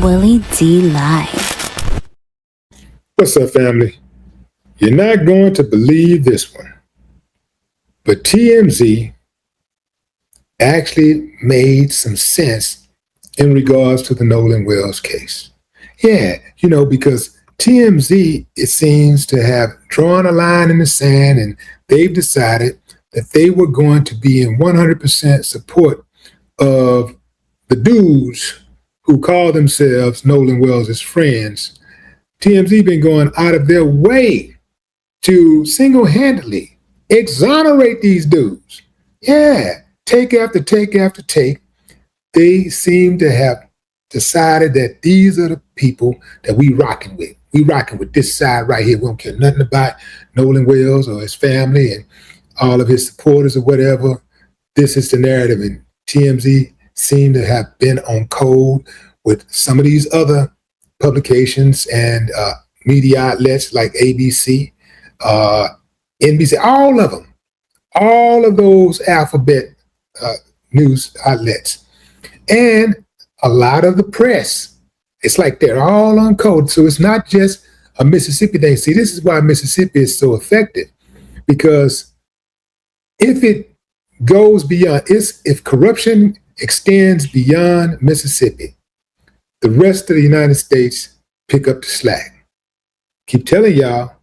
Willie D Live. What's up, family? You're not going to believe this one, but TMZ actually made some sense in regards to the Nolan Wells case. Yeah, because TMZ, it seems to have drawn a line in the sand, and they've decided that they were going to be in 100% support of the dudes who call themselves Nolan Wells' friends. TMZ been going out of their way to single-handedly exonerate these dudes. Yeah, take after take after take. They seem to have decided that these are the people that we rocking with. We rocking with this side right here. We don't care nothing about Nolan Wells or his family and all of his supporters or whatever. This is the narrative, and TMZ seem to have been on code with some of these other publications and media outlets like ABC, NBC, all of them, all of those alphabet news outlets, and a lot of the press. It's like they're all on code. So it's not just a Mississippi thing. See, this is why Mississippi is so effective, because if it goes beyond, if corruption extends beyond Mississippi, the rest of the United States pick up the slack. Keep telling y'all,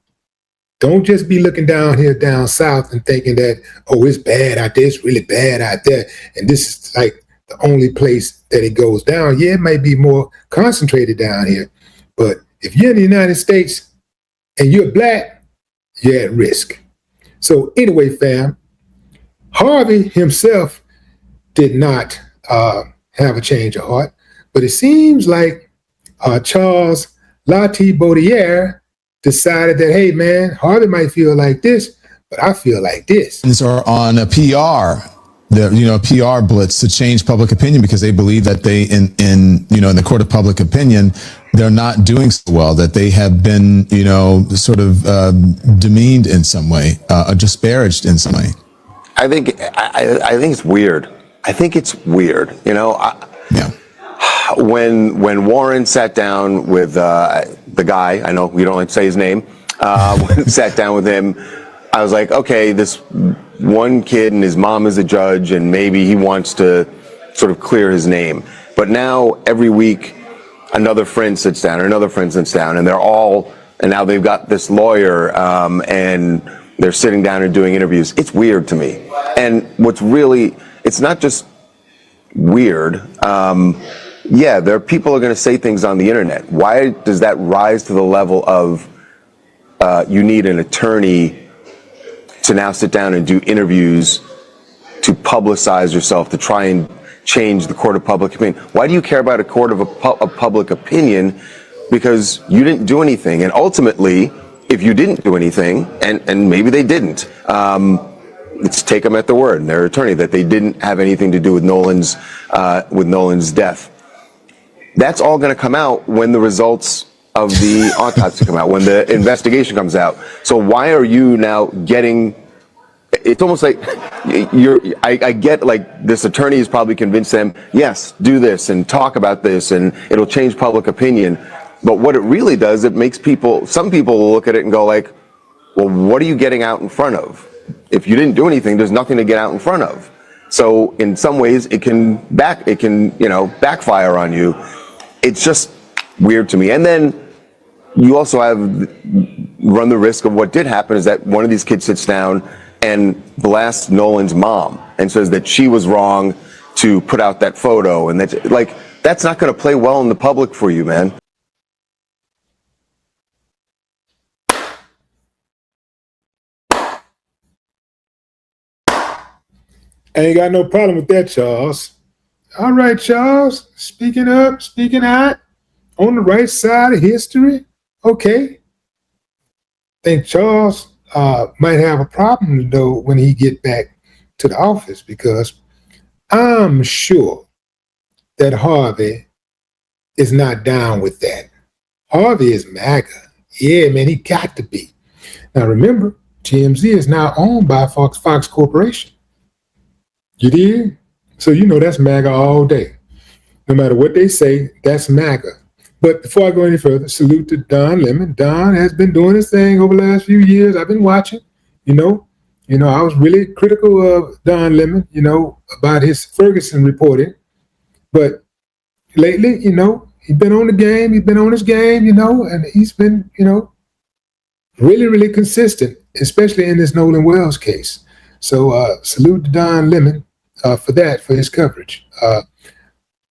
don't just be looking down here down south and thinking that, oh, it's bad out there, it's really bad out there, and this is like the only place that it goes down. Yeah, it might be more concentrated down here, but if you're in the United States and you're black, you're at risk. So anyway, fam, Harvey himself did not have a change of heart, but it seems like Charles Latibeaudiere decided that, hey man, Harvey might feel like this, but I feel like this. Or on a PR, PR blitz to change public opinion, because they believe that they, in the court of public opinion, they're not doing so well, that they have been, sort of demeaned in some way, disparaged in some way. I think it's weird. I think it's weird. Yeah. When Warren sat down with the guy, I know we don't like to say his name, sat down with him, I was like, okay, this one kid and his mom is a judge, and maybe he wants to sort of clear his name. But now every week, another friend sits down, or another friend sits down, and and now they've got this lawyer, and they're sitting down and doing interviews. It's weird to me. And it's not just weird. There are people who are going to say things on the internet. Why does that rise to the level of you need an attorney to now sit down and do interviews to publicize yourself, to try and change the court of public opinion? Why do you care about a court of public opinion? Because you didn't do anything. And ultimately, if you didn't do anything, and maybe they didn't, let's take them at their word, and their attorney, that they didn't have anything to do with Nolan's death. That's all going to come out when the results of the autopsy come out, when the investigation comes out. So why are you now getting? It's almost like I get like this attorney has probably convinced them, yes, do this and talk about this, and it'll change public opinion. But what it really does, it makes some people will look at it and go like, well, what are you getting out in front of? If you didn't do anything, there's nothing to get out in front of. So in some ways, it can backfire on you. It's just weird to me. And then you also run the risk of what did happen is that one of these kids sits down and blasts Nolan's mom and says that she was wrong to put out that photo, and that's not going to play well in the public for you, man. I ain't got no problem with that, Charles. All right, Charles, speaking up, speaking out, on the right side of history. Okay. I think Charles might have a problem, though, when he get back to the office, because I'm sure that Harvey is not down with that. Harvey is MAGA. Yeah, man, he got to be. Now, remember, TMZ is now owned by Fox Corporation. You did? So that's MAGA all day. No matter what they say, that's MAGA. But before I go any further, salute to Don Lemon. Don has been doing his thing over the last few years. I've been watching, you know. I was really critical of Don Lemon, about his Ferguson reporting. But lately, he's been on the game. He's been on his game, and he's been, really, really consistent, especially in this Nolan Wells case. So salute to Don Lemon for his coverage.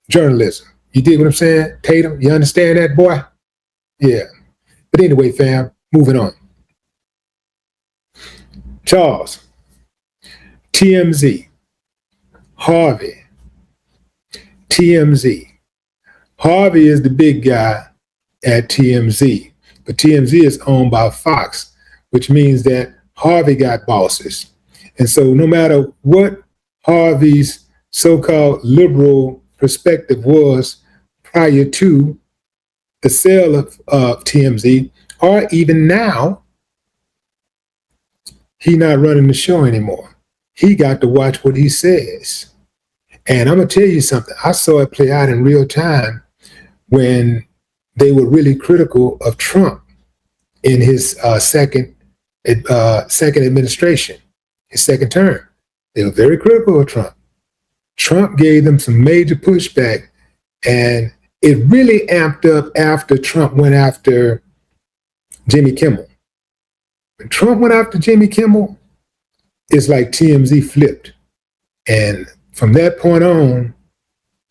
Journalism. You dig what I'm saying? Tatum, you understand that, boy? Yeah. But anyway, fam, moving on. Charles, TMZ, Harvey, TMZ. Harvey is the big guy at TMZ, but TMZ is owned by Fox, which means that Harvey got bosses. And so no matter what Harvey's so-called liberal perspective was prior to the sale of TMZ, or even now, he not running the show anymore. He got to watch what he says. And I'm going to tell you something. I saw it play out in real time when they were really critical of Trump in his second administration, his second term. They were very critical of Trump. Trump gave them some major pushback, and it really amped up after Trump went after Jimmy Kimmel. When Trump went after Jimmy Kimmel, it's like TMZ flipped. And from that point on,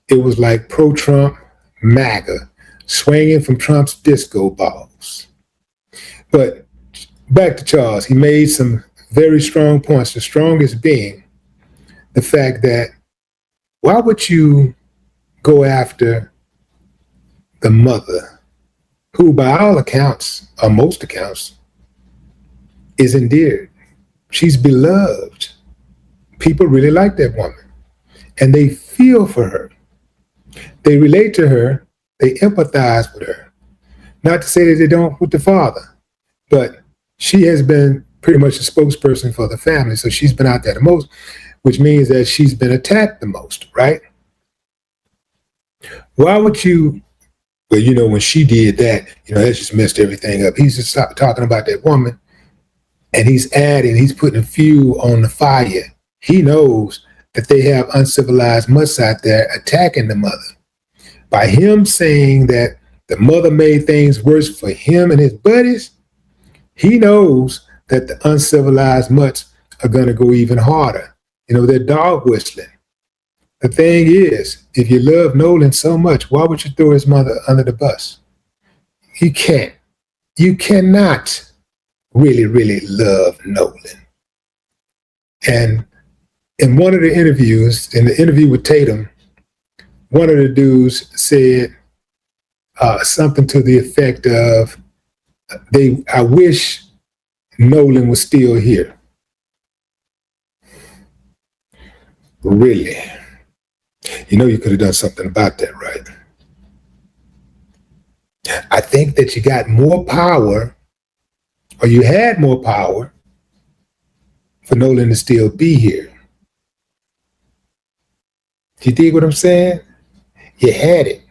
it was like pro-Trump MAGA, swinging from Trump's disco balls. But back to Charles, he made some very strong points, the strongest being the fact that why would you go after the mother, who by all accounts, or most accounts, is endeared. She's beloved. People really like that woman. And they feel for her. They relate to her. They empathize with her. Not to say that they don't with the father, but she has been pretty much a spokesperson for the family. So she's been out there the most, which means that she's been attacked the most, right? Why would you, well, when she did that, that just messed everything up. He's just talking about that woman, and he's putting fuel on the fire. He knows that they have uncivilized mutts out there attacking the mother. By him saying that the mother made things worse for him and his buddies, he knows that the uncivilized mutts are going to go even harder. They're dog whistling. The thing is, if you love Nolan so much, why would you throw his mother under the bus? You can't. You cannot really, really love Nolan. And in one of the interviews, in the interview with Tatum, one of the dudes said something to the effect of, I wish Nolan was still here. Really? You could have done something about that, right? I think that you got more power, or you had more power, for Nolan to still be here. Do you dig what I'm saying? You had it.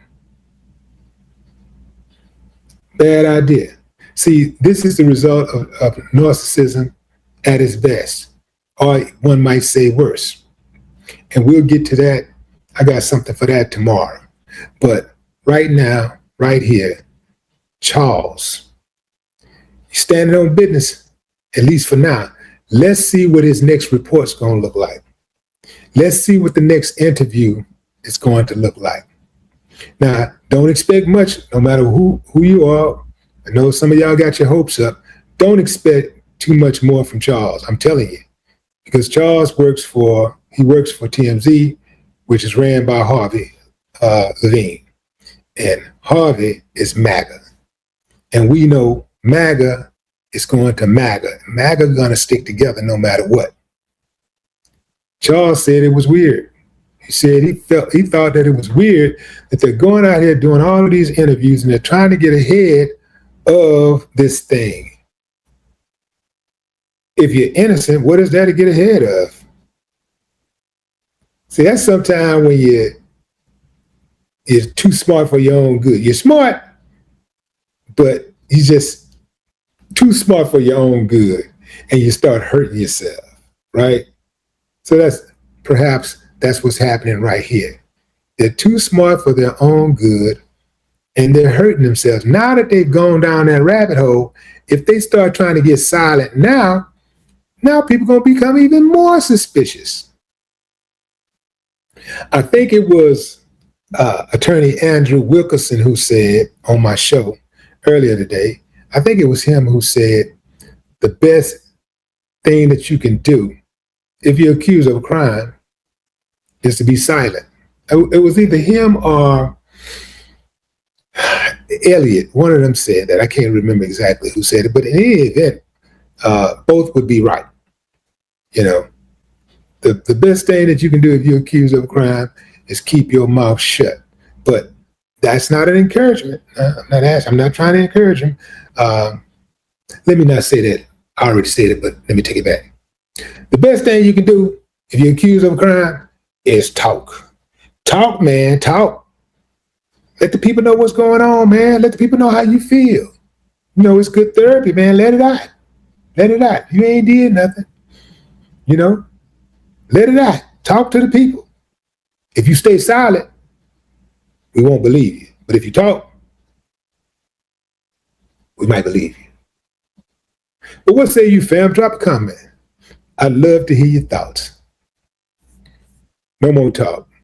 Bad idea. See, this is the result of narcissism at its best, or one might say worse. And we'll get to that. I got something for that tomorrow. But right now, right here, Charles, he's standing on business, at least for now. Let's see what his next report's going to look like. Let's see what the next interview is going to look like. Now, don't expect much, no matter who you are. I know some of y'all got your hopes up. Don't expect too much more from Charles, I'm telling you. Because Charles works for TMZ, which is ran by Harvey Levin. And Harvey is MAGA. And we know MAGA is going to MAGA. MAGA is going to stick together no matter what. Charles said it was weird. He said he thought that it was weird that they're going out here doing all of these interviews and they're trying to get ahead of this thing. If you're innocent, what is there to get ahead of? See, that's sometimes when you're too smart for your own good. You're smart, but you're just too smart for your own good, and you start hurting yourself, right? So that's what's happening right here. They're too smart for their own good, and they're hurting themselves. Now that they've gone down that rabbit hole, if they start trying to get silent now people are going to become even more suspicious. I think it was attorney Andrew Wilkerson who said on my show earlier today, I think it was him who said the best thing that you can do if you're accused of a crime is to be silent. It was either him or Elliot. One of them said that. I can't remember exactly who said it, but in any event, both would be right. You know, the best thing that you can do if you're accused of a crime is keep your mouth shut. But that's not an encouragement. I'm not trying to encourage him. Let me not say that. I already said it, but let me take it back. The best thing you can do if you're accused of a crime is talk. Talk, man, talk. Let the people know what's going on, man. Let the people know how you feel. You know, it's good therapy, man. Let it out. Let it out. You ain't did nothing. You know, let it out. Talk to the people. If you stay silent, we won't believe you. But if you talk, we might believe you. But what say you, fam? Drop a comment. I'd love to hear your thoughts. No more talk.